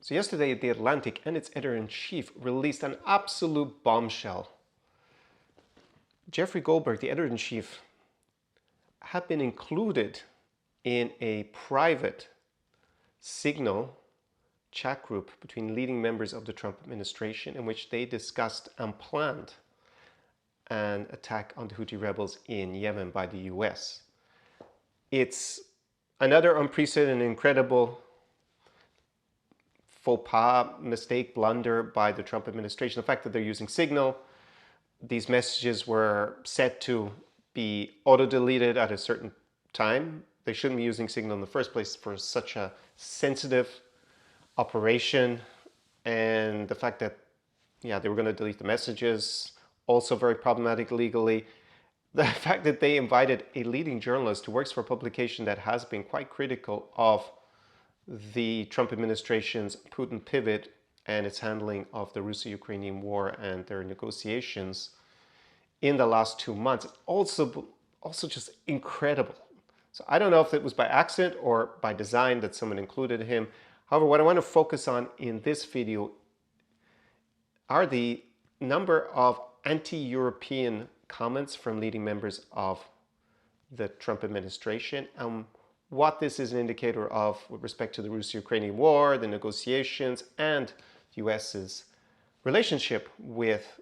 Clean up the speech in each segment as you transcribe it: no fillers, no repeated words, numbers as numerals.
So yesterday, The Atlantic and its editor-in-chief released an absolute bombshell. Jeffrey Goldberg, the editor-in-chief, had been included in a private Signal chat group between leading members of the Trump administration in which they discussed and planned an attack on the Houthi rebels in Yemen by the US. It's another unprecedented, incredible faux pas, mistake, blunder by the Trump administration. The fact that they're using Signal, these messages were set to be auto-deleted at a certain time. They shouldn't be using Signal in the first place for such a sensitive operation. And the fact that, they were going to delete the messages, also very problematic legally. The fact that they invited a leading journalist who works for a publication that has been quite critical of the Trump administration's Putin pivot and its handling of the Russo-Ukrainian war and their negotiations in the last 2 months. Also just incredible. So I don't know if it was by accident or by design that someone included him. However, what I want to focus on in this video are the number of anti-European comments from leading members of the Trump administration and what this is an indicator of with respect to the Russo-Ukrainian war, the negotiations, and the US's relationship with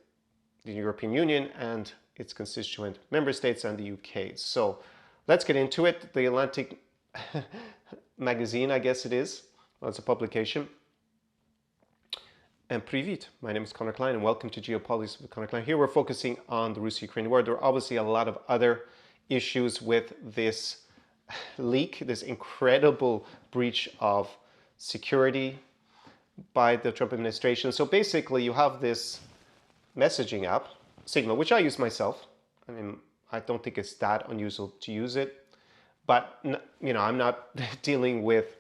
the European Union and its constituent member states and the UK. So let's get into it. The Atlantic magazine, I guess it is. Well, it's a publication. And Привет, my name is Connor Klein and welcome to Geopolitics with Connor Klein. Here we're focusing on the Russo-Ukrainian war. There are obviously a lot of other issues with this leak, this incredible breach of security by the Trump administration. So basically you have this messaging app, Signal, which I use myself. I mean, I don't think it's that unusual to use it, but I'm not dealing with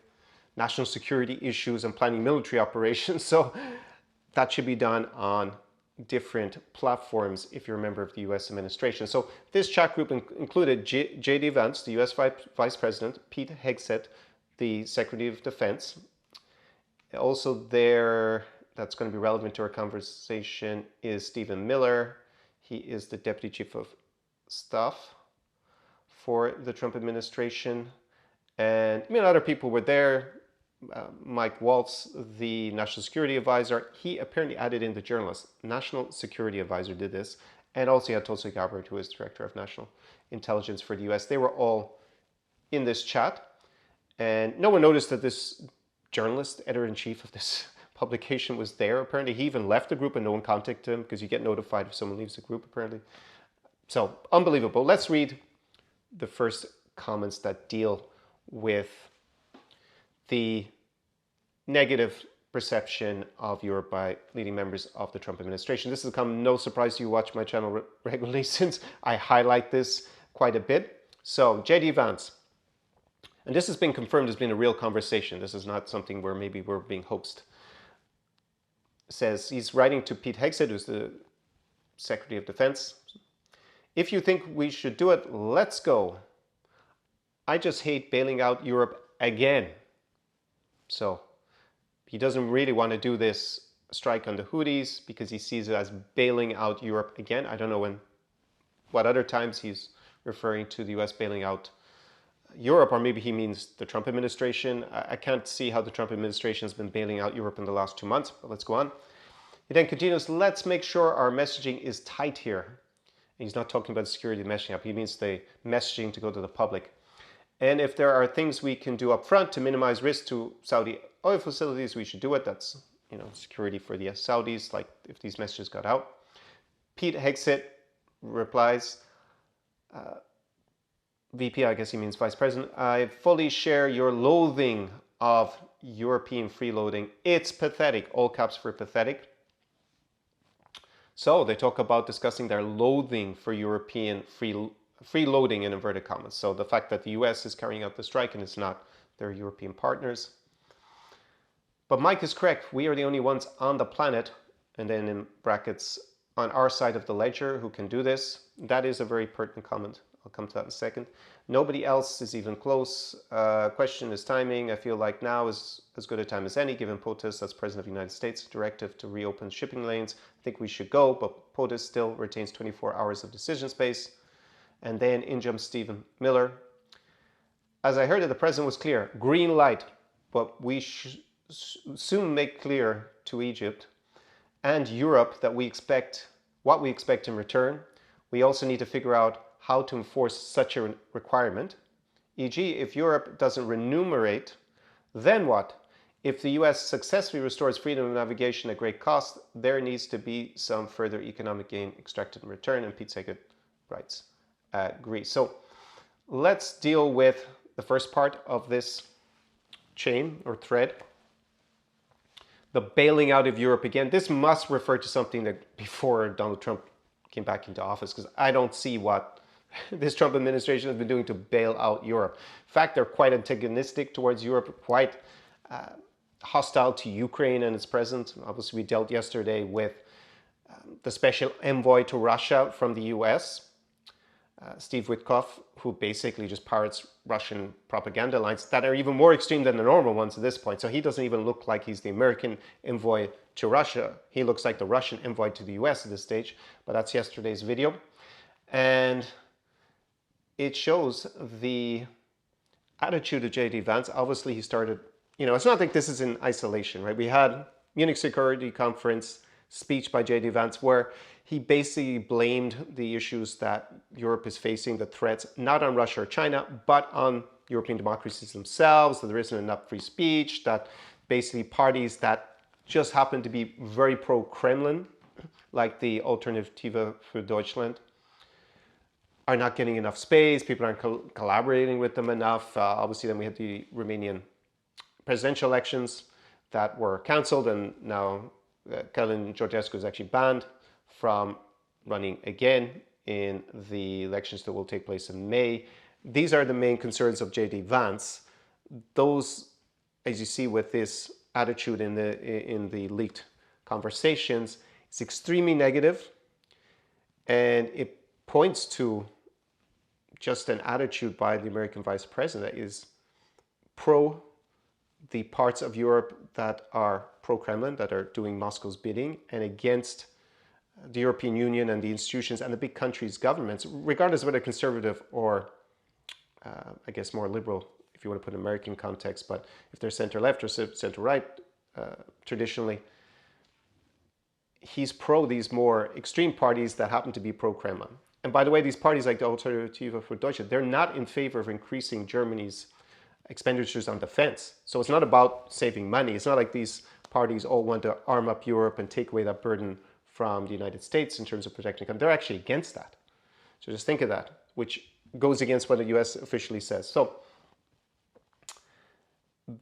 national security issues and planning military operations. So that should be done on different platforms if you're a member of the US administration. So this chat group included J.D. Vance, the US Vice President, Pete Hegseth, the Secretary of Defense. Also there, that's going to be relevant to our conversation, is Stephen Miller. He is the Deputy Chief of Staff for the Trump administration. And other people were there. Mike Waltz, the National Security Advisor, he apparently added in the journalist. National Security Advisor did this. And also you had Tulsi Gabbard, who is Director of National Intelligence for the US. They were all in this chat. And no one noticed that this journalist, editor-in-chief of this publication, was there. Apparently he even left the group and no one contacted him because you get notified if someone leaves the group, apparently. So unbelievable. Let's read the first comments that deal with the negative perception of Europe by leading members of the Trump administration. This has come no surprise to you who watch my channel regularly since I highlight this quite a bit. So J.D. Vance, and this has been confirmed as being a real conversation. This is not something where maybe we're being hoaxed. Says he's writing to Pete Hegseth, who's the Secretary of Defense. If you think we should do it, let's go. I just hate bailing out Europe again. So he doesn't really want to do this strike on the Houthis because he sees it as bailing out Europe again. I don't know what other times he's referring to the US bailing out Europe, or maybe he means the Trump administration. I can't see how the Trump administration has been bailing out Europe in the last 2 months, but let's go on. He then continues, let's make sure our messaging is tight here. And he's not talking about the security messaging app. He means the messaging to go to the public. And if there are things we can do up front to minimize risk to Saudi oil facilities, we should do it. That's, security for the Saudis, like if these messages got out. Pete Hegseth replies, VP, I guess he means Vice President, I fully share your loathing of European freeloading. It's pathetic, all caps for pathetic. So they talk about discussing their loathing for European freeloading in inverted commas. So the fact that the US is carrying out the strike and it's not their European partners. But Mike is correct. We are the only ones on the planet, and then in brackets, on our side of the ledger who can do this. That is a very pertinent comment. I'll come to that in a second. Nobody else is even close. Question is timing. I feel like now is as good a time as any, given POTUS, that's President of the United States, directive to reopen shipping lanes. I think we should go, but POTUS still retains 24 hours of decision space. And then in jumps Stephen Miller. As I heard it, the president was clear, green light, but we should soon make clear to Egypt and Europe that what we expect in return. We also need to figure out how to enforce such a requirement. E.g., if Europe doesn't remunerate, then what? If the US successfully restores freedom of navigation at great cost, there needs to be some further economic gain extracted in return, and Pete Hegseth writes, Greece. So let's deal with the first part of this chain or thread. The bailing out of Europe again. This must refer to something that before Donald Trump came back into office, because I don't see what this Trump administration has been doing to bail out Europe. In fact, they're quite antagonistic towards Europe, quite hostile to Ukraine and its president. Obviously, we dealt yesterday with the special envoy to Russia from the US, Steve Witkoff, who basically just parrots Russian propaganda lines that are even more extreme than the normal ones at this point. So he doesn't even look like he's the American envoy to Russia. He looks like the Russian envoy to the US at this stage, but that's yesterday's video. And it shows the attitude of J.D. Vance. Obviously, he started, it's not like this is in isolation, right? We had Munich Security Conference speech by J.D. Vance where he basically blamed the issues that Europe is facing, the threats, not on Russia or China, but on European democracies themselves, that there isn't enough free speech, that basically parties that just happen to be very pro-Kremlin, like the Alternative für Deutschland, are not getting enough space, people aren't collaborating with them enough. Obviously, then we had the Romanian presidential elections that were cancelled, and now Călin Georgescu is actually banned from running again in the elections that will take place in May. These are the main concerns of J.D. Vance. Those, as you see with this attitude in the leaked conversations, is extremely negative, and it points to just an attitude by the American vice president that is pro the parts of Europe that are pro-Kremlin, that are doing Moscow's bidding, and against the European Union and the institutions and the big countries' governments, regardless of whether conservative or, I guess, more liberal, if you want to put an American context, but if they're center-left or center-right, traditionally, he's pro these more extreme parties that happen to be pro-Kremlin. And by the way, these parties like the Alternative für Deutschland, they're not in favor of increasing Germany's expenditures on defense. So it's not about saving money. It's not like these parties all want to arm up Europe and take away that burden from the United States in terms of protecting them. They're actually against that. So just think of that, which goes against what the US officially says. So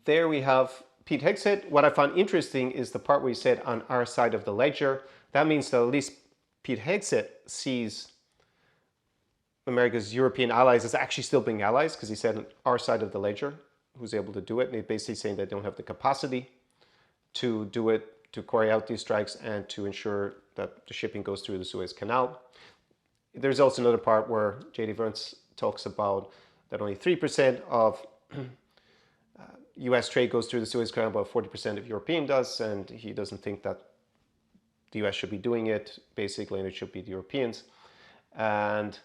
there we have Pete Hegseth. What I found interesting is the part where he said on our side of the ledger. That means that at least Pete Hegseth sees America's European allies as actually still being allies, because he said on our side of the ledger, who's able to do it. And he's basically saying they don't have the capacity to do it, to carry out these strikes and to ensure that the shipping goes through the Suez Canal. There's also another part where J.D. Vance talks about that only 3% of US trade goes through the Suez Canal, but 40% of European does, and he doesn't think that the US should be doing it, basically, and it should be the Europeans. And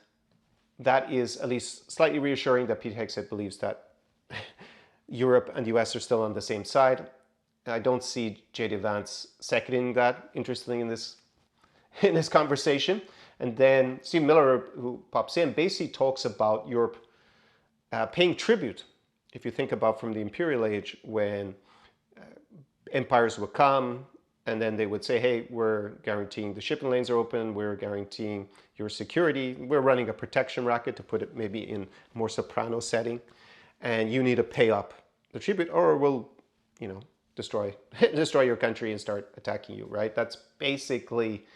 that is at least slightly reassuring that Pete Hegseth believes that Europe and the US are still on the same side. I don't see J.D. Vance seconding that, interestingly, in this conversation. And then Steve Miller, who pops in, basically talks about Europe paying tribute. If you think about from the imperial age, when empires would come and then they would say, hey, we're guaranteeing the shipping lanes are open, we're guaranteeing your security, we're running a protection racket, to put it maybe in a more soprano setting, and you need to pay up the tribute or we'll, destroy your country and start attacking you, right? That's basically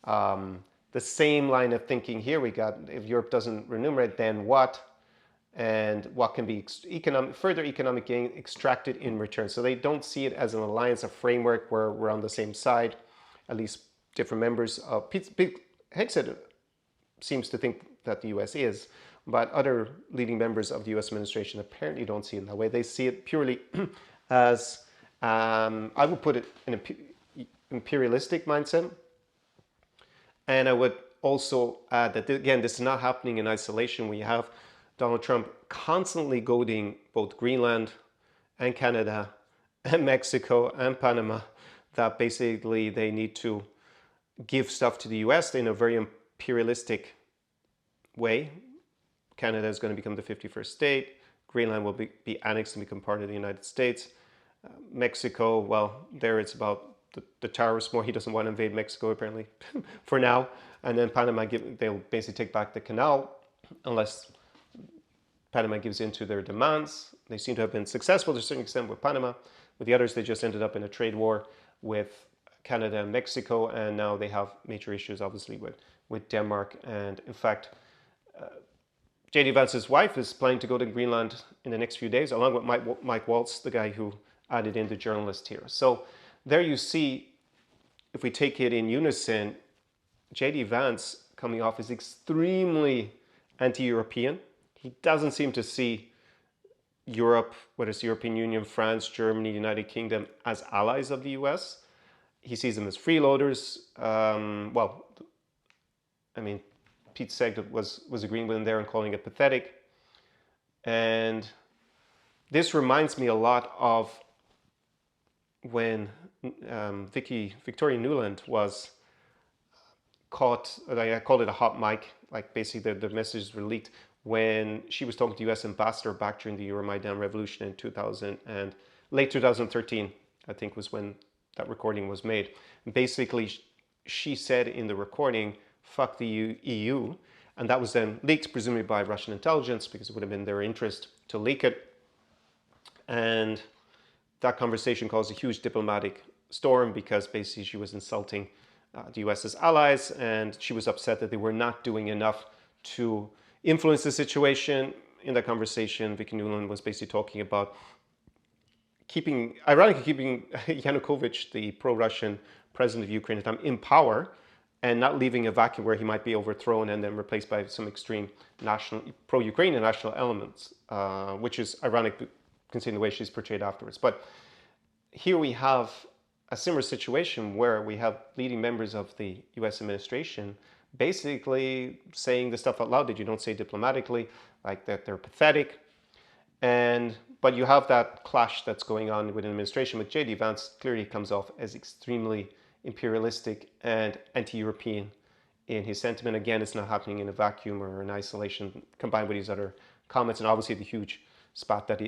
the same line of thinking here. We got, if Europe doesn't remunerate, then what? And what can be further economic gain extracted in return. So they don't see it as an alliance, a framework where we're on the same side, at least different members of Pete Hegseth seems to think that the US is. But other leading members of the US administration apparently don't see it that way. They see it purely as, I would put it in an imperialistic mindset. And I would also add that, again, this is not happening in isolation. We have Donald Trump constantly goading both Greenland and Canada and Mexico and Panama that basically they need to give stuff to the US in a very imperialistic way. Canada is going to become the 51st state. Greenland will be annexed and become part of the United States. Mexico, well, there it's about the tariffs more. He doesn't want to invade Mexico, apparently, for now. And then Panama, they'll basically take back the canal unless Panama gives in to their demands. They seem to have been successful to a certain extent with Panama. With the others, they just ended up in a trade war with Canada and Mexico, and now they have major issues, obviously, with Denmark. And in fact, J.D. Vance's wife is planning to go to Greenland in the next few days, along with Mike Waltz, the guy who added in the journalist here. So there you see, if we take it in unison, J.D. Vance coming off as extremely anti-European. He doesn't seem to see Europe, whether it's the European Union, France, Germany, United Kingdom, as allies of the US. He sees them as freeloaders. Well, I mean, Pete Seeg was agreeing with him there and calling it pathetic. And this reminds me a lot of when Victoria Nuland was caught, I called it a hot mic, like basically the messages were leaked when she was talking to the US ambassador back during the Euromaidan revolution in late 2013, I think was when that recording was made. And basically, she said in the recording, fuck the EU, and that was then leaked, presumably by Russian intelligence, because it would have been their interest to leak it. And that conversation caused a huge diplomatic storm because basically she was insulting the US's allies, and she was upset that they were not doing enough to influence the situation. In that conversation, Vicky Nuland was basically talking about ironically keeping Yanukovych, the pro-Russian president of Ukraine at the time, in power and not leaving a vacuum where he might be overthrown and then replaced by some extreme pro-Ukrainian national elements, which is ironic considering the way she's portrayed afterwards. But here we have a similar situation where we have leading members of the US administration basically saying the stuff out loud that you don't say diplomatically, like that they're pathetic. But you have that clash that's going on within the administration with J.D. Vance. Clearly comes off as extremely imperialistic and anti-European in his sentiment. Again, it's not happening in a vacuum or in isolation, combined with his other comments, and obviously the huge spat that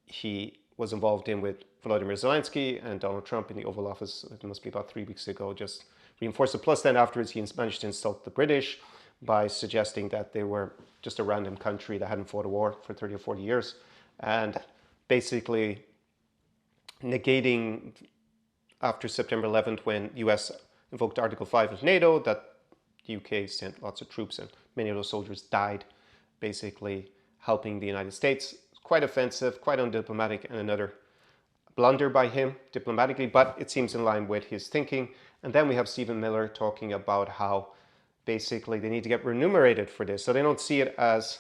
he was involved in with Volodymyr Zelensky and Donald Trump in the Oval Office. It must be about 3 weeks ago, just reinforced it. Plus then afterwards he managed to insult the British by suggesting that they were just a random country that hadn't fought a war for 30 or 40 years. And basically negating, after September 11th, when US invoked Article 5 of NATO, that the UK sent lots of troops and many of those soldiers died, basically helping the United States. Quite offensive, quite undiplomatic, and another blunder by him diplomatically, but it seems in line with his thinking. And then we have Stephen Miller talking about how basically they need to get remunerated for this. So they don't see it as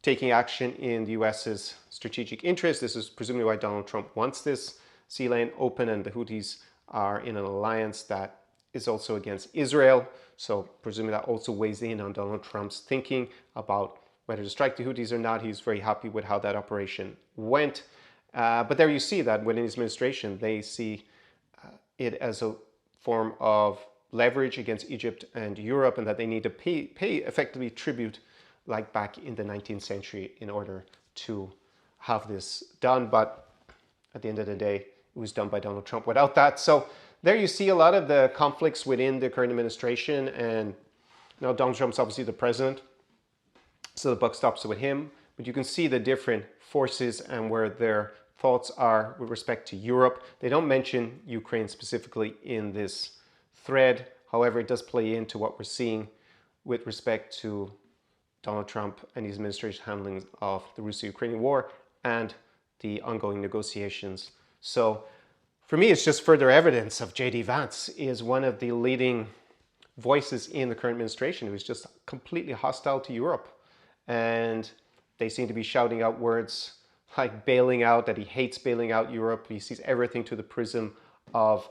taking action in the US's strategic interest. This is presumably why Donald Trump wants this sea lane open, and the Houthis are in an alliance that is also against Israel. So presumably that also weighs in on Donald Trump's thinking about whether to strike the Houthis or not. He's very happy with how that operation went. But there you see that within his administration, they see it as a form of leverage against Egypt and Europe, and that they need to pay effectively tribute like back in the 19th century in order to have this done. But at the end of the day, it was done by Donald Trump without that. So there you see a lot of the conflicts within the current administration. And now Donald Trump's obviously the president, so the buck stops with him. But you can see the different forces and where their thoughts are with respect to Europe. They don't mention Ukraine specifically in this thread. However, it does play into what we're seeing with respect to Donald Trump and his administration's handling of the Russo-Ukrainian war and the ongoing negotiations. So for me, it's just further evidence of J.D. Vance is one of the leading voices in the current administration who's just completely hostile to Europe. and they seem to be shouting out words like bailing out, that he hates bailing out Europe. He sees everything through the prism of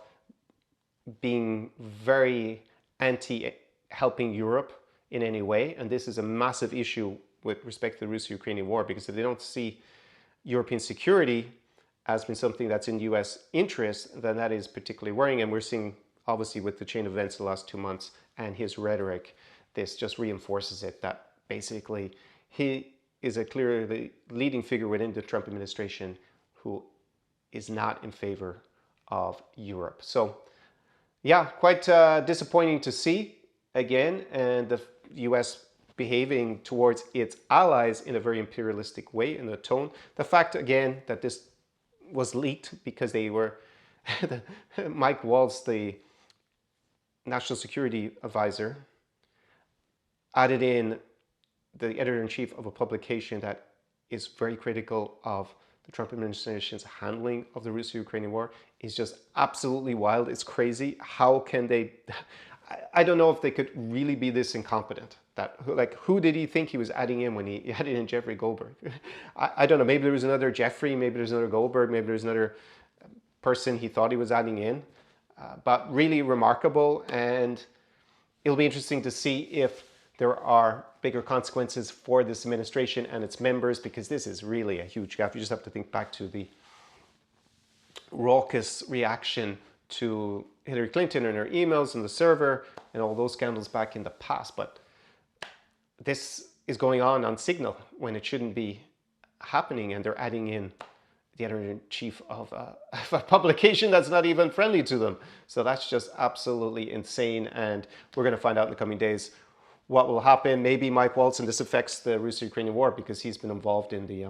being very anti-helping Europe in any way. And this is a massive issue with respect to the Russo-Ukrainian war, because if they don't see European security as been something that's in US interest, then that is particularly worrying. And we're seeing, obviously, with the chain of events the last 2 months and his rhetoric, this just reinforces it, that basically he is a clearly leading figure within the Trump administration who is not in favor of Europe. So yeah, quite disappointing to see again, and the US behaving towards its allies in a very imperialistic way in the tone. The fact again that this was leaked because they were Mike Waltz, the national security advisor, added in the editor-in-chief of a publication that is very critical of the Trump administration's handling of the Russo-Ukrainian war, is just absolutely wild. It's crazy. How can they... I don't know if they could really be this incompetent. That, like, who did he think he was adding in when he added in Jeffrey Goldberg? I don't know. Maybe there was another Jeffrey. Maybe there's another Goldberg. Maybe there's another person he thought he was adding in. But really remarkable. And it'll be interesting to see if there are bigger consequences for this administration and its members, because this is really a huge gap. You just have to think back to the raucous reaction to Hillary Clinton and her emails and the server and all those scandals back in the past. But this is going on Signal when it shouldn't be happening, and they're adding in the editor-in-chief of a publication that's not even friendly to them. So that's just absolutely insane, and we're going to find out in the coming days what will happen. Maybe Mike Waltz, and this affects the Russo-Ukrainian war because he's been involved in the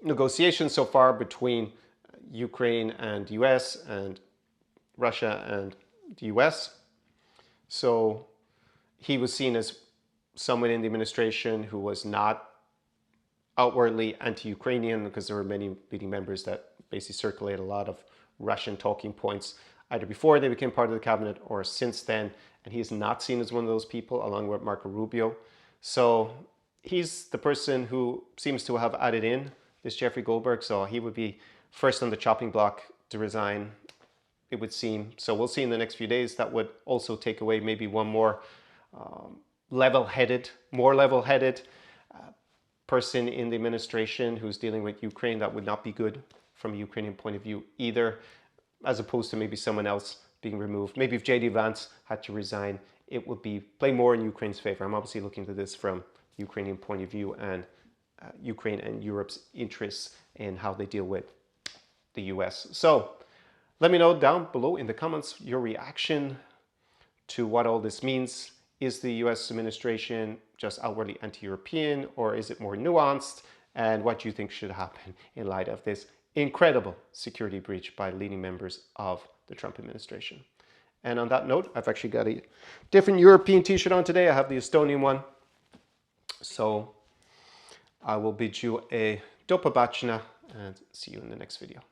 negotiations so far between Ukraine and US and Russia and the US. So he was seen as someone in the administration who was not outwardly anti-Ukrainian, because there were many leading members that basically circulate a lot of Russian talking points either before they became part of the cabinet or since then. And he is not seen as one of those people, along with Marco Rubio. So he's the person who seems to have added in this Jeffrey Goldberg. So he would be first on the chopping block to resign, it would seem. So we'll see in the next few days. That would also take away maybe one more level-headed person in the administration who's dealing with Ukraine. That would not be good from a Ukrainian point of view either, as opposed to maybe someone else being removed. Maybe if J.D. Vance had to resign, it would be play more in Ukraine's favor. I'm obviously looking to this from Ukrainian point of view and Ukraine and Europe's interests in how they deal with the US. So let me know down below in the comments your reaction to what all this means. Is the US administration just outwardly anti-European, or is it more nuanced? And what do you think should happen in light of this incredible security breach by leading members of the Trump administration? And on that note, I've actually got a different European t-shirt on today. I have the Estonian one. So I will bid you a do pobacenia and see you in the next video.